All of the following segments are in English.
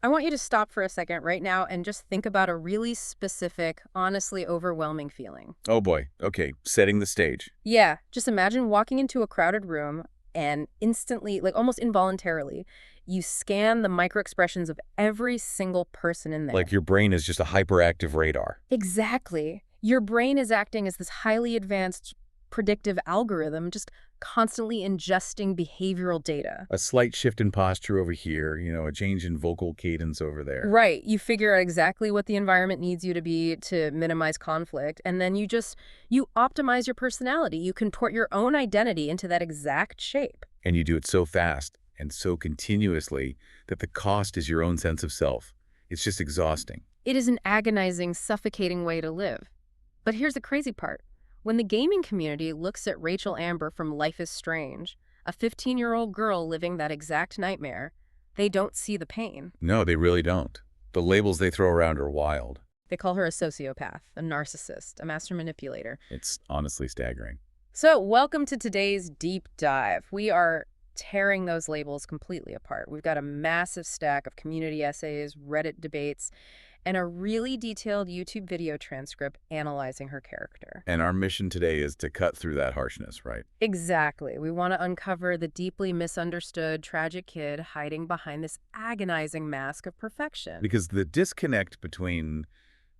I want you to stop for a second right now and just think about a really specific, honestly overwhelming feeling. Oh boy. Okay, setting the stage. Yeah, just imagine walking into a crowded room and instantly, like almost involuntarily, you scan the micro expressions of every single person in Like there. your brain is just a hyperactive radar. Exactly. Your brain is acting as this highly advanced predictive algorithm, just constantly ingesting behavioral data. A slight shift in posture over here, a change in vocal cadence over there. Right. You figure out exactly what the environment needs you to be to minimize conflict, and then you optimize your personality. You contort your own identity into that exact shape. And you do it so fast and so continuously that the cost is your own sense of self. It's just exhausting. It is an agonizing, suffocating way to live. But here's the crazy part. When the gaming community looks at Rachel Amber from Life is Strange, a 15-year-old girl living that exact nightmare, they don't see the pain. No, they really don't. The labels they throw around are wild. They call her a sociopath, a narcissist, a master manipulator. It's honestly staggering. So, welcome to today's deep dive. We are tearing those labels completely apart. We've got a massive stack of community essays, Reddit debates, and a really detailed YouTube video transcript analyzing her character. And our mission today is to cut through that harshness, right? Exactly. We want to uncover the deeply misunderstood, tragic kid hiding behind this agonizing mask of perfection. Because the disconnect between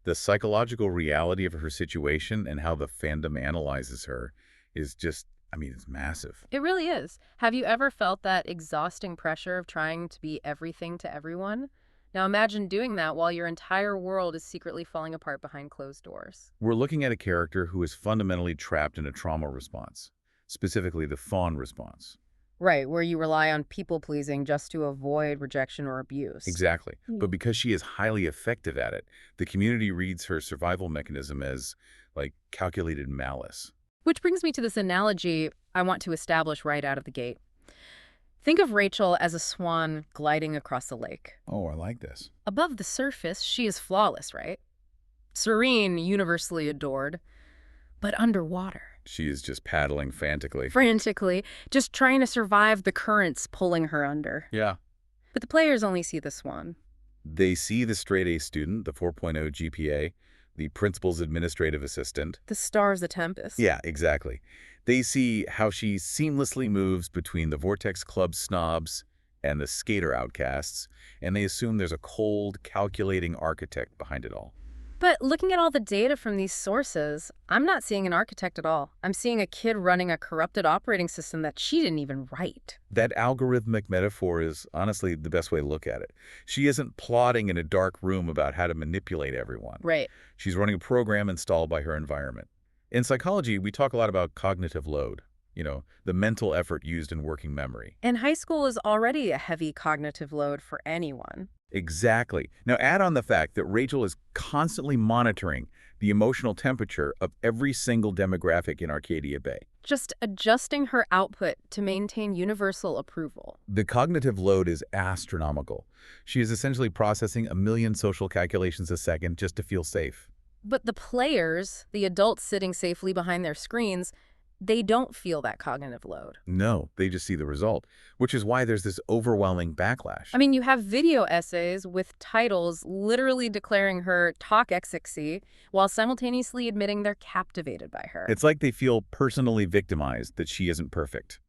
the psychological reality of her situation and how the fandom analyzes her is just, it's massive. It really is. Have you ever felt that exhausting pressure of trying to be everything to everyone? Now imagine doing that while your entire world is secretly falling apart behind closed doors. We're looking at a character who is fundamentally trapped in a trauma response, specifically the fawn response. Right, where you rely on people-pleasing just to avoid rejection or abuse. Exactly. But because she is highly effective at it, the community reads her survival mechanism as, like, calculated malice. Which brings me to this analogy I want to establish right out of the gate. Think of Rachel as a swan gliding across a lake. Oh, I like this. Above the surface, she is flawless, right? Serene, universally adored. But underwater, She is just paddling frantically. frantically, just trying to survive the currents pulling her under. Yeah. But the players only see the swan. They see the straight-A student, the 4.0 GPA, the principal's administrative assistant. The star's the tempest. Yeah, exactly. They see how she seamlessly moves between the Vortex Club snobs and the skater outcasts, and they assume there's a cold, calculating architect behind it all. But looking at all the data from these sources, I'm not seeing an architect at all. I'm seeing a kid running a corrupted operating system that she didn't even write. That algorithmic metaphor is honestly the best way to look at it. She isn't plotting in a dark room about how to manipulate everyone. Right. She's running a program installed by her environment. In psychology, we talk a lot about cognitive load, the mental effort used in working memory. And high school is already a heavy cognitive load for anyone. Exactly. Now add on the fact that Rachel is constantly monitoring the emotional temperature of every single demographic in Arcadia Bay. Just adjusting her output to maintain universal approval. The cognitive load is astronomical. She is essentially processing 1 million social calculations a second just to feel safe. But the players, the adults sitting safely behind their screens, they don't feel that cognitive load. No, they just see the result, which is why there's this overwhelming backlash. I mean, you have video essays with titles literally declaring her toxic while simultaneously admitting they're captivated by her. It's like they feel personally victimized that she isn't perfect.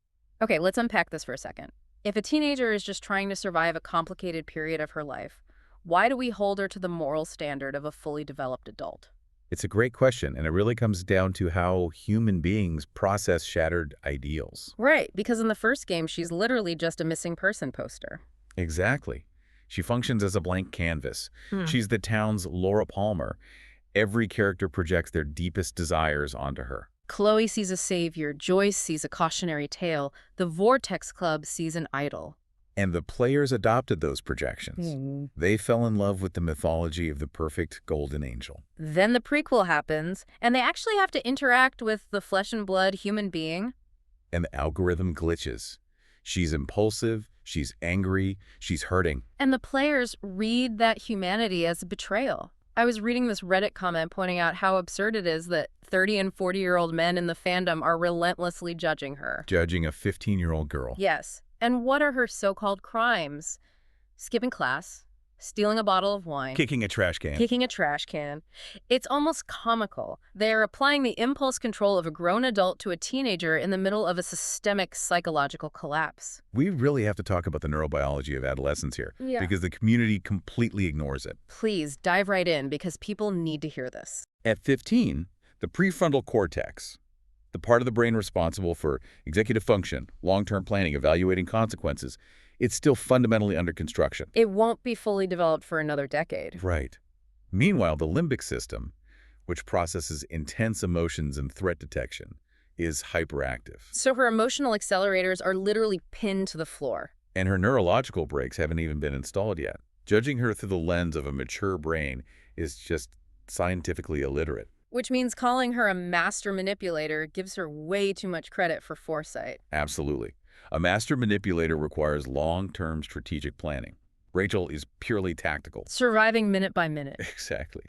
Okay, let's unpack this for a second. If a teenager is just trying to survive a complicated period of her life, why do we hold her to the moral standard of a fully developed adult? It's a great question, and it really comes down to how human beings process shattered ideals. Right, because in the first game, she's literally just a missing person poster. Exactly. She functions as a blank canvas. She's the town's Laura Palmer. Every character projects their deepest desires onto her. Chloe sees a savior, Joyce sees a cautionary tale, the Vortex Club sees an idol. And the players adopted those projections. They fell in love with the mythology of the perfect golden angel. Then the prequel happens, and they actually have to interact with the flesh and blood human being. And the algorithm glitches. She's impulsive, she's angry, she's hurting. And the players read that humanity as a betrayal. I was reading this Reddit comment pointing out how absurd it is that 30 and 40-year-old men in the fandom are relentlessly judging her. Judging a 15-year-old girl. Yes. And what are her so-called crimes? Skipping class, stealing a bottle of wine, Kicking a trash can. kicking a trash can. It's almost comical. They're applying the impulse control of a grown adult to a teenager in the middle of a systemic psychological collapse. We really have to talk about the neurobiology of adolescence here, Yeah. because the community completely ignores it. Please dive right in because people need to hear this. At 15, the prefrontal cortex, the part of the brain responsible for executive function, long-term planning, evaluating consequences, it's still fundamentally under construction. It won't be fully developed for another decade. Right. Meanwhile, the limbic system, which processes intense emotions and threat detection, is hyperactive. So her emotional accelerators are literally pinned to the floor. And her neurological brakes haven't even been installed yet. Judging her through the lens of a mature brain is just scientifically illiterate. Which means calling her a master manipulator gives her way too much credit for foresight. Absolutely. A master manipulator requires long-term strategic planning. Rachel is purely tactical. Surviving minute by minute. Exactly.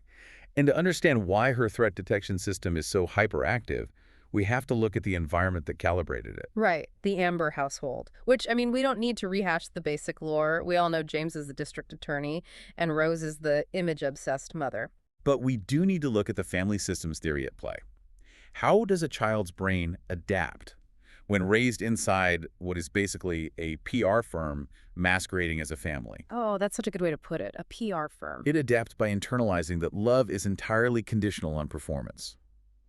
And to understand why her threat detection system is so hyperactive, we have to look at the environment that calibrated it. Right, the Amber household. Which, I mean, we don't need to rehash the basic lore. We all know James is the district attorney, and Rose is the image-obsessed mother. But we do need to look at the family systems theory at play. How does a child's brain adapt when raised inside what is basically a PR firm masquerading as a family? Oh, that's such a good way to put it. A PR firm. It adapts by internalizing that love is entirely conditional on performance.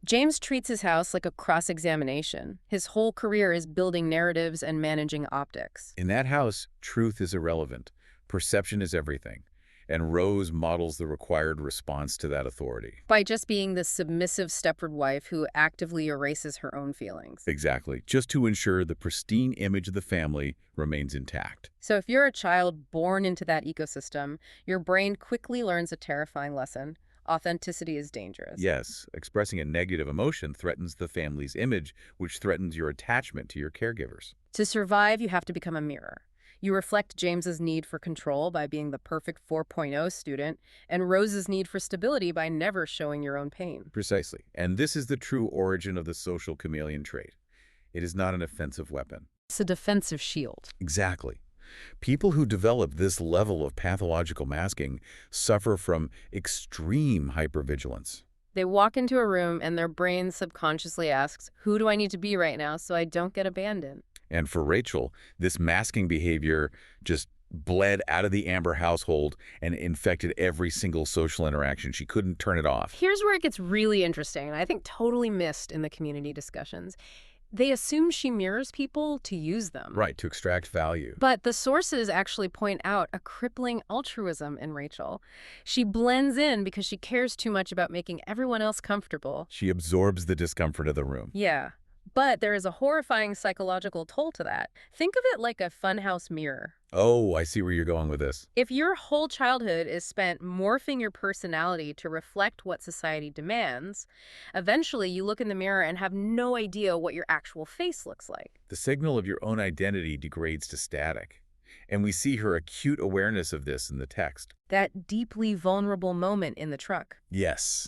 James treats his house like a cross-examination. His whole career is building narratives and managing optics. In that house, truth is irrelevant. Perception is everything. And Rose models the required response to that authority. By just being the submissive Stepford wife who actively erases her own feelings. Exactly, just to ensure the pristine image of the family remains intact. So if you're a child born into that ecosystem, your brain quickly learns a terrifying lesson. Authenticity is dangerous. Yes, expressing a negative emotion threatens the family's image, which threatens your attachment to your caregivers. To survive, you have to become a mirror. You reflect James's need for control by being the perfect 4.0 student, and Rose's need for stability by never showing your own pain. Precisely. And this is the true origin of the social chameleon trait. It is not an offensive weapon. It's a defensive shield. Exactly. People who develop this level of pathological masking suffer from extreme hypervigilance. They walk into a room and their brain subconsciously asks, who do I need to be right now so I don't get abandoned? And for Rachel, this masking behavior just bled out of the Amber household and infected every single social interaction. She couldn't turn it off. Here's where it gets really interesting, and I think totally missed in the community discussions. They assume she mirrors people to use them. Right, to extract value. But the sources actually point out a crippling altruism in Rachel. She blends in because she cares too much about making everyone else comfortable. She absorbs the discomfort of the room. Yeah. But there is a horrifying psychological toll to that. Think of it like a funhouse mirror. Oh, I see where you're going with this. If your whole childhood is spent morphing your personality to reflect what society demands, eventually you look in the mirror and have no idea what your actual face looks like. The signal of your own identity degrades to static. And we see her acute awareness of this in the text. That deeply vulnerable moment in the truck. Yes.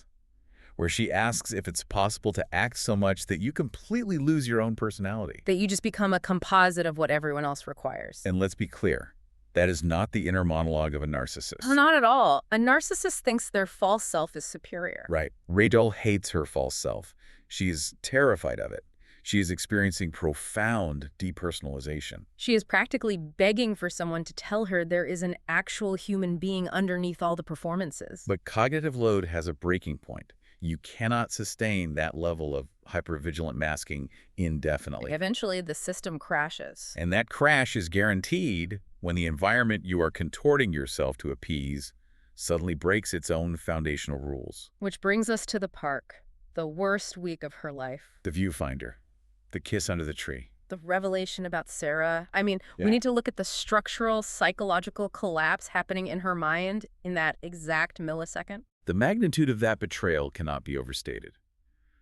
Where she asks if it's possible to act so much that you completely lose your own personality. That you just become a composite of what everyone else requires. And let's be clear, that is not the inner monologue of a narcissist. Not at all. A narcissist thinks their false self is superior. Right. Rachel hates her false self. She's terrified of it. She is experiencing profound depersonalization. She is practically begging for someone to tell her there is an actual human being underneath all the performances. But cognitive load has a breaking point. You cannot sustain that level of hypervigilant masking indefinitely. Eventually, the system crashes. And that crash is guaranteed when the environment you are contorting yourself to appease suddenly breaks its own foundational rules. Which brings us to the park, the worst week of her life. The viewfinder, the kiss under the tree. The revelation about Sarah. I mean, we need to look at the structural, psychological collapse happening in her mind in that exact millisecond. The magnitude of that betrayal cannot be overstated.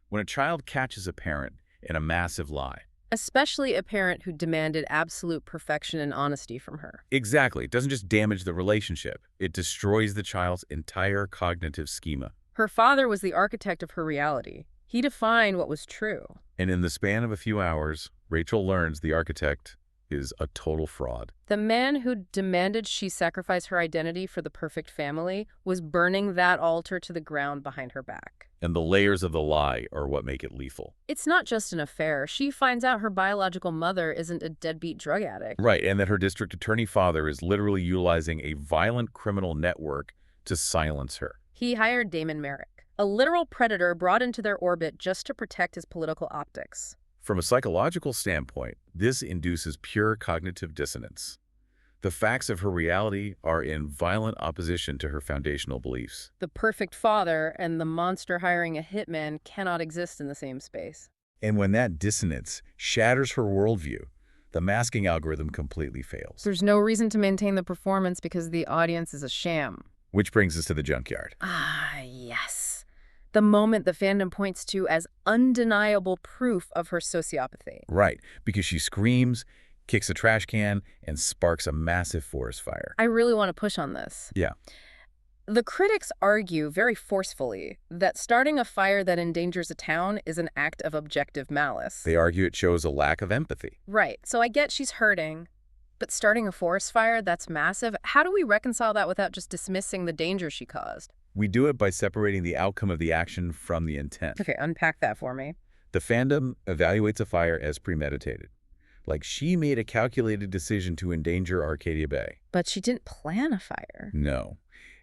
When a child catches a parent in a massive lie. Especially a parent who demanded absolute perfection and honesty from her. Exactly. It doesn't just damage the relationship. It destroys the child's entire cognitive schema. Her father was the architect of her reality. He defined what was true. And in the span of a few hours, Rachel learns the architect is a total fraud. The man who demanded she sacrifice her identity for the perfect family was burning that altar to the ground behind her back. And the layers of the lie are what make it lethal. It's not just an affair. She finds out her biological mother isn't a deadbeat drug addict. Right, and that her district attorney father is literally utilizing a violent criminal network to silence her. He hired Damon Merrick, a literal predator brought into their orbit just to protect his political optics. From a psychological standpoint, this induces pure cognitive dissonance. The facts of her reality are in violent opposition to her foundational beliefs. The perfect father and the monster hiring a hitman cannot exist in the same space. And when that dissonance shatters her worldview, the masking algorithm completely fails. There's no reason to maintain the performance because the audience is a sham. Which brings us to the junkyard. Ah, yes. The moment the fandom points to as undeniable proof of her sociopathy. Right, because she screams, kicks a trash can, and sparks a massive forest fire. I really want to push on this. Yeah. The critics argue very forcefully that starting a fire that endangers a town is an act of objective malice. They argue it shows a lack of empathy. Right, so I get she's hurting, but starting a forest fire that's massive, how do we reconcile that without just dismissing the danger she caused? We do it by separating the outcome of the action from the intent. Okay, unpack that for me. The fandom evaluates a fire as premeditated. Like she made a calculated decision to endanger Arcadia Bay. But she didn't plan a fire. No.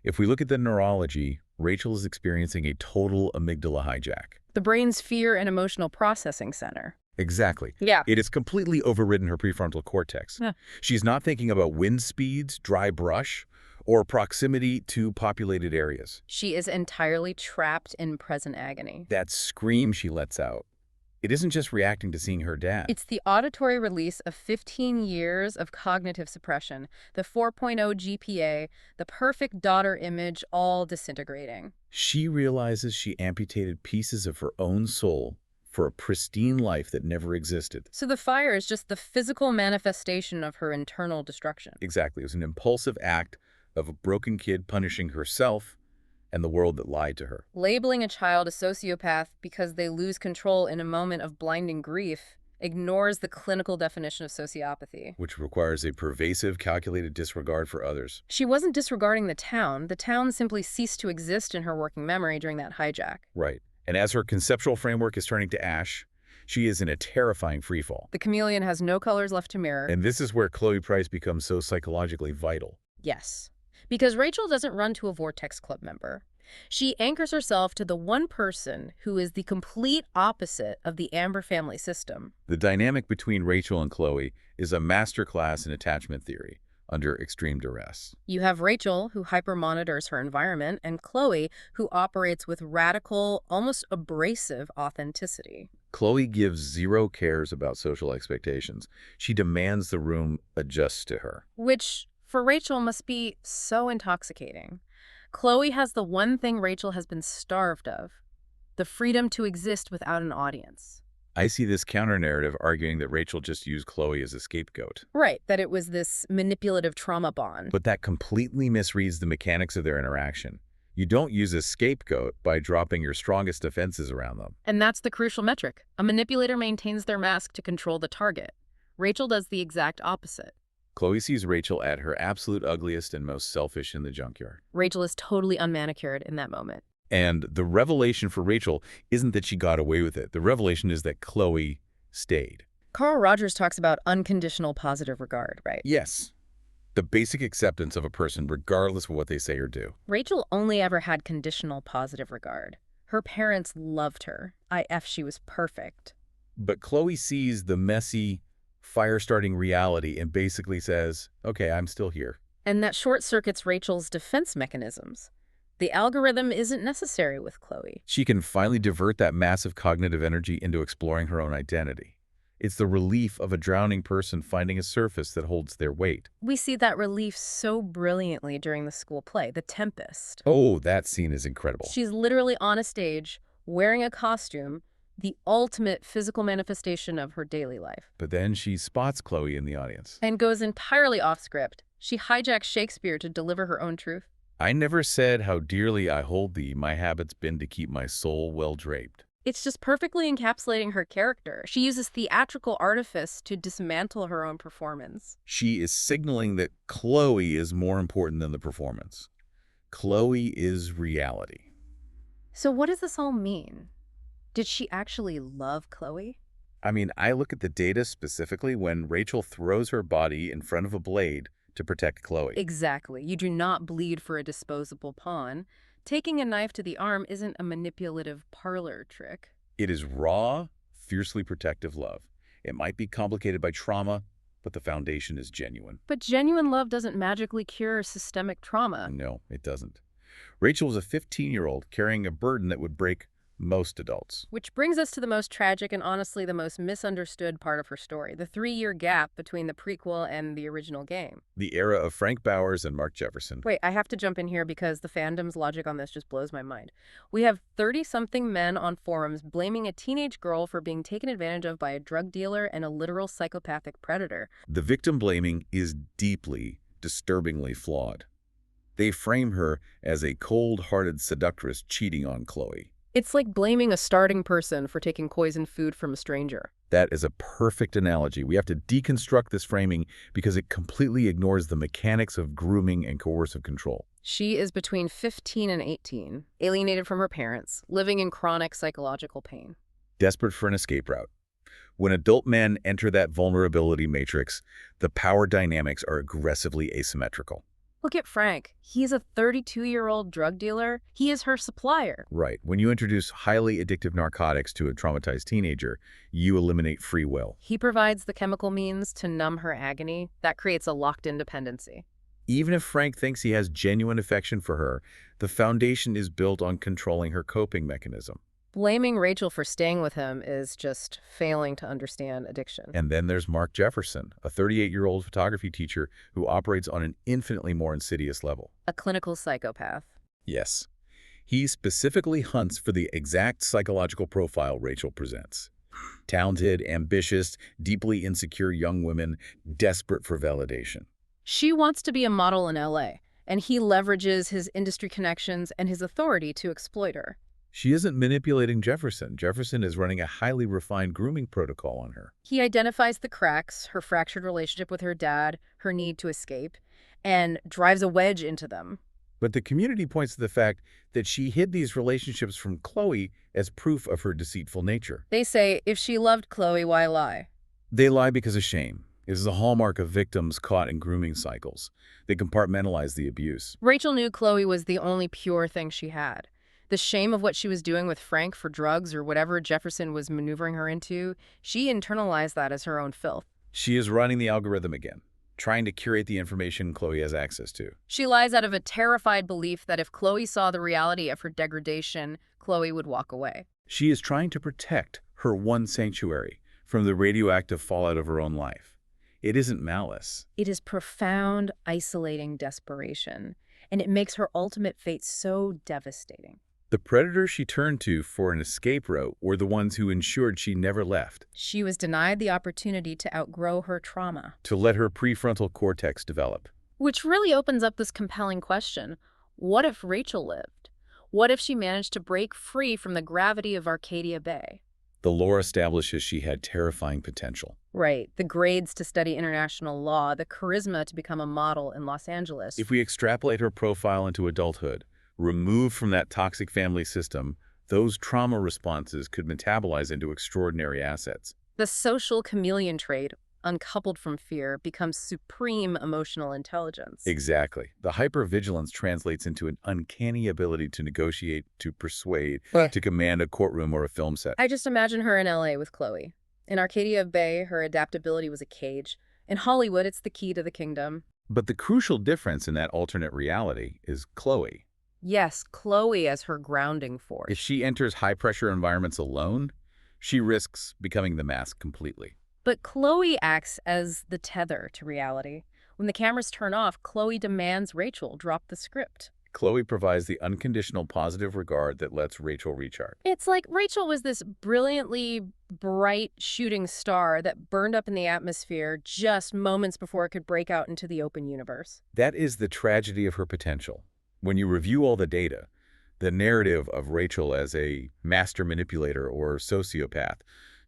If we look at the neurology, Rachel is experiencing a total amygdala hijack. The brain's fear and emotional processing center. Exactly. Yeah. It has completely overridden her prefrontal cortex. Yeah. She's not thinking about wind speeds, dry brush, or proximity to populated areas. She is entirely trapped in present agony. That scream she lets out, it isn't just reacting to seeing her dad. It's the auditory release of 15 years of cognitive suppression, the 4.0 GPA, the perfect daughter image, all disintegrating. She realizes she amputated pieces of her own soul for a pristine life that never existed. So the fire is just the physical manifestation of her internal destruction. Exactly. It was an impulsive act of a broken kid punishing herself and the world that lied to her. Labeling a child a sociopath because they lose control in a moment of blinding grief ignores the clinical definition of sociopathy. Which requires a pervasive, calculated disregard for others. She wasn't disregarding the town. The town simply ceased to exist in her working memory during that hijack. Right. And as her conceptual framework is turning to ash, she is in a terrifying freefall. The chameleon has no colors left to mirror. And this is where Chloe Price becomes so psychologically vital. Yes. Because Rachel doesn't run to a Vortex Club member. She anchors herself to the one person who is the complete opposite of the Amber family system. The dynamic between Rachel and Chloe is a masterclass in attachment theory under extreme duress. You have Rachel, who hyper-monitors her environment, and Chloe, who operates with radical, almost abrasive authenticity. Chloe gives zero cares about social expectations. She demands the room adjusts to her. Which, for Rachel, must be so intoxicating. Chloe has the one thing Rachel has been starved of, the freedom to exist without an audience. I see this counter-narrative arguing that Rachel just used Chloe as a scapegoat. Right, that it was this manipulative trauma bond. But that completely misreads the mechanics of their interaction. You don't use a scapegoat by dropping your strongest defenses around them. And that's the crucial metric. A manipulator maintains their mask to control the target. Rachel does the exact opposite. Chloe sees Rachel at her absolute ugliest and most selfish in the junkyard. Rachel is totally unmanicured in that moment. And the revelation for Rachel isn't that she got away with it. The revelation is that Chloe stayed. Carl Rogers talks about unconditional positive regard, right? Yes. The basic acceptance of a person regardless of what they say or do. Rachel only ever had conditional positive regard. Her parents loved her. She was perfect. But Chloe sees the messy, fire-starting reality and basically says, okay, I'm still here. And that short-circuits Rachel's defense mechanisms. The algorithm isn't necessary with Chloe. She can finally divert that massive cognitive energy into exploring her own identity. It's the relief of a drowning person finding a surface that holds their weight. We see that relief so brilliantly during the school play, The Tempest. Oh, that scene is incredible. She's literally on a stage, wearing a costume, the ultimate physical manifestation of her daily life. But then she spots Chloe in the audience. And goes entirely off script. She hijacks Shakespeare to deliver her own truth. I never said how dearly I hold thee, my habit's been to keep my soul well draped. It's just perfectly encapsulating her character. She uses theatrical artifice to dismantle her own performance. She is signaling that Chloe is more important than the performance. Chloe is reality. So what does this all mean? Did she actually love Chloe? I mean, I look at the data specifically when Rachel throws her body in front of a blade to protect Chloe. Exactly. You do not bleed for a disposable pawn. Taking a knife to the arm isn't a manipulative parlor trick. It is raw, fiercely protective love. It might be complicated by trauma, but the foundation is genuine. But genuine love doesn't magically cure systemic trauma. No, it doesn't. Rachel was a 15-year-old carrying a burden that would break most adults. Which brings us to the most tragic and honestly the most misunderstood part of her story, the 3-year gap between the prequel and the original game. The era of Frank Bowers and Mark Jefferson. Wait, I have to jump in here because the fandom's logic on this just blows my mind. We have 30-something men on forums blaming a teenage girl for being taken advantage of by a drug dealer and a literal psychopathic predator. The victim blaming is deeply, disturbingly flawed. They frame her as a cold-hearted seductress cheating on Chloe. It's like blaming a starting person for taking poisoned food from a stranger. That is a perfect analogy. We have to deconstruct this framing because it completely ignores the mechanics of grooming and coercive control. She is between 15 and 18, alienated from her parents, living in chronic psychological pain. Desperate for an escape route. When adult men enter that vulnerability matrix, the power dynamics are aggressively asymmetrical. Look at Frank. He's a 32-year-old drug dealer. He is her supplier. Right. When you introduce highly addictive narcotics to a traumatized teenager, you eliminate free will. He provides the chemical means to numb her agony. That creates a locked-in dependency. Even if Frank thinks he has genuine affection for her, the foundation is built on controlling her coping mechanism. Blaming Rachel for staying with him is just failing to understand addiction. And then there's Mark Jefferson, a 38-year-old photography teacher who operates on an infinitely more insidious level. A clinical psychopath. Yes. He specifically hunts for the exact psychological profile Rachel presents. Talented, ambitious, deeply insecure young women desperate for validation. She wants to be a model in LA, and he leverages his industry connections and his authority to exploit her. She isn't manipulating Jefferson. Jefferson is running a highly refined grooming protocol on her. He identifies the cracks, her fractured relationship with her dad, her need to escape, and drives a wedge into them. But the community points to the fact that she hid these relationships from Chloe as proof of her deceitful nature. They say, if she loved Chloe, why lie? They lie because of shame. It is a hallmark of victims caught in grooming cycles. They compartmentalize the abuse. Rachel knew Chloe was the only pure thing she had. The shame of what she was doing with Frank for drugs or whatever Jefferson was maneuvering her into, she internalized that as her own filth. She is running the algorithm again, trying to curate the information Chloe has access to. She lies out of a terrified belief that if Chloe saw the reality of her degradation, Chloe would walk away. She is trying to protect her one sanctuary from the radioactive fallout of her own life. It isn't malice. It is profound, isolating desperation, and it makes her ultimate fate so devastating. The predators she turned to for an escape route were the ones who ensured she never left. She was denied the opportunity to outgrow her trauma. To let her prefrontal cortex develop. Which really opens up this compelling question. What if Rachel lived? What if she managed to break free from the gravity of Arcadia Bay? The lore establishes she had terrifying potential. Right. The grades to study international law, the charisma to become a model in Los Angeles. If we extrapolate her profile into adulthood, removed from that toxic family system, those trauma responses could metabolize into extraordinary assets. The social chameleon trait, uncoupled from fear, becomes supreme emotional intelligence. Exactly. The hypervigilance translates into an uncanny ability to negotiate, to persuade, to command a courtroom or a film set. I just imagine her in LA with Chloe. In Arcadia Bay, her adaptability was a cage. In Hollywood, it's the key to the kingdom. But the crucial difference in that alternate reality is Chloe. Yes, Chloe as her grounding force. If she enters high-pressure environments alone, she risks becoming the mask completely. But Chloe acts as the tether to reality. When the cameras turn off, Chloe demands Rachel drop the script. Chloe provides the unconditional positive regard that lets Rachel recharge. It's like Rachel was this brilliantly bright shooting star that burned up in the atmosphere just moments before it could break out into the open universe. That is the tragedy of her potential. When you review all the data, The narrative of Rachel as a master manipulator or sociopath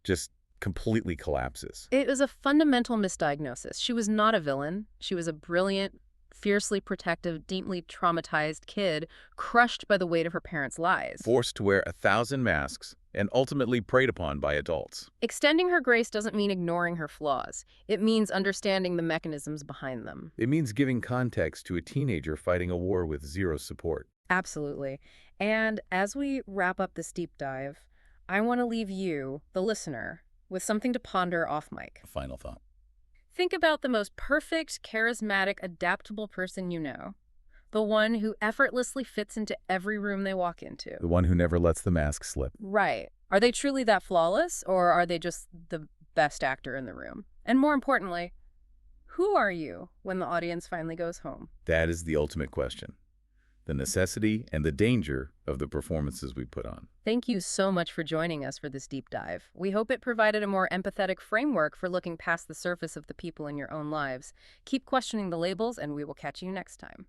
just completely collapses. It was a fundamental misdiagnosis. She was not a villain. She was a brilliant, fiercely protective, deeply traumatized kid crushed by the weight of her parents' lies. Forced to wear 1,000 masks and ultimately preyed upon by adults. Extending her grace doesn't mean ignoring her flaws. It means understanding the mechanisms behind them. It means giving context to a teenager fighting a war with zero support. Absolutely. And as we wrap up this deep dive, I want to leave you, the listener, with something to ponder off mic. A final thought. Think about the most perfect, charismatic, adaptable person you know. The one who effortlessly fits into every room they walk into. The one who never lets the mask slip. Right. Are they truly that flawless, or are they just the best actor in the room? And more importantly, who are you when the audience finally goes home? That is the ultimate question. The necessity and the danger of the performances we put on. Thank you so much for joining us for this deep dive. We hope it provided a more empathetic framework for looking past the surface of the people in your own lives. Keep questioning the labels, and we will catch you next time.